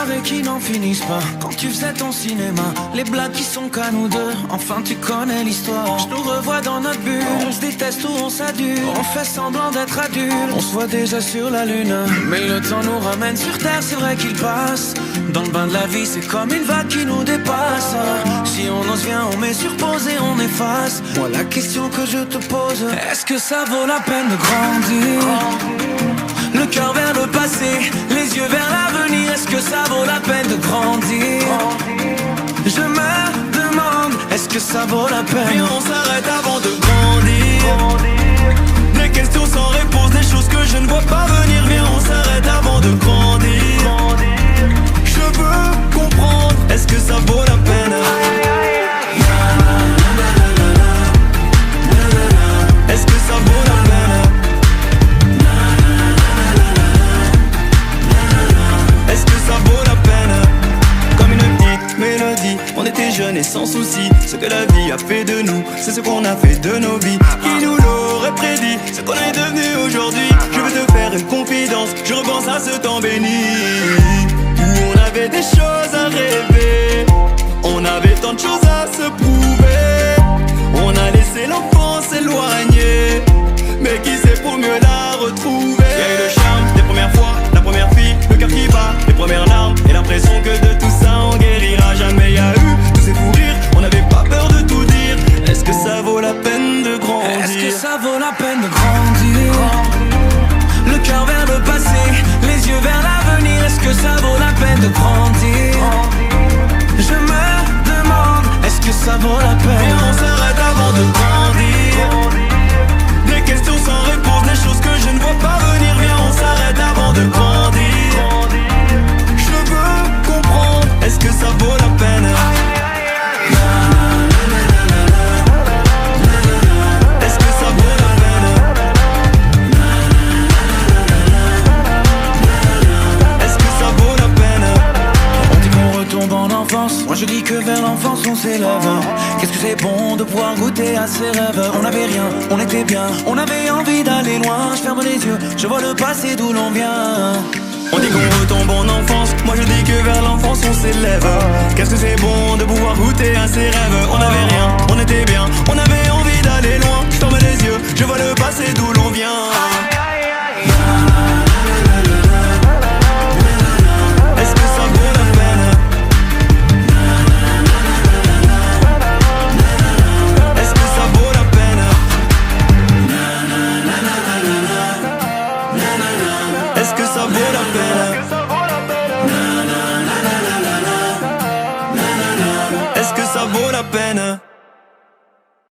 soirées qui n'en finissent pas. Quand tu faisais ton cinéma, les blagues qui sont qu'à nous deux. Enfin tu connais l'histoire. Je nous revois dans notre bulle. On se déteste ou on s'adule. On fait semblant d'être adultes. On se voit déjà sur la lune. Mais le temps nous ramène sur terre, c'est vrai qu'il passe. Dans le bain de la vie, c'est comme une vague qui nous dépasse. Si on ose vient, on met sur pause et on efface. Moi la question que je te pose, est-ce que ça vaut la peine de grandir? Le cœur vers le passé, les yeux vers l'avenir. Est-ce que ça vaut la peine de grandir? Je me demande, est-ce que ça vaut la peine? Viens, on s'arrête avant de grandir. Des questions sans réponse, des choses que je ne vois pas venir. Viens, on s'arrête avant de grandir. Je veux comprendre, est-ce que ça vaut la peine? Est-ce que ça vaut la peine? Est-ce que ça vaut la peine? Comme une petite mélodie, on était jeunes et sans soucis. Ce que la vie a fait de nous, c'est ce qu'on a fait de nos vies. Qui nous l'aurait prédit, ce qu'on est devenu aujourd'hui? Je veux te faire une confidence, je repense à ce temps béni où on avait des choses à rêver, on avait tant de choses à se prouver. On a laissé l'enfance s'éloigner, mais qui sait pour mieux la retrouver? Y'a eu le charme des premières fois, la première fille, le cœur qui bat, les premières larmes et l'impression que de tout ça on guérira jamais. Y'a eu tous ces fous rires, on n'avait pas peur de tout dire. Est-ce que ça vaut la peine de grandir? Est-ce que ça vaut la peine de grandir? Le cœur vers le passé, les yeux vers l'avenir. Est-ce que ça vaut la peine de grandir? Je me demande, est-ce que ça vaut la peine? Viens, on s'arrête avant de grandir. Des questions sans réponse, des choses que je ne vois pas venir. Viens, on s'arrête avant de grandir. Je veux comprendre, est-ce que ça vaut la peine? Est-ce que ça vaut la peine? Est-ce que ça vaut la peine? On dit qu'on retombe en enfance, moi je dis que vers l'enfance on s'élève. Qu'est-ce que c'est bon de pouvoir goûter à ses rêves. On n'avait rien, on était bien, on avait envie d'aller loin. Je ferme les yeux, je vois le passé d'où l'on vient. On dit qu'on retombe en enfance, moi je dis que vers l'enfance on s'élève. Qu'est-ce que c'est bon de pouvoir goûter à ses rêves. On n'avait rien, on était bien, on avait envie d'aller loin. Je ferme les yeux, je vois le passé d'où l'on vient. Est-ce que ça vaut la peine? Est-ce que ça vaut la peine? Est-ce que ça vaut la peine? Est-ce que ça vaut la peine?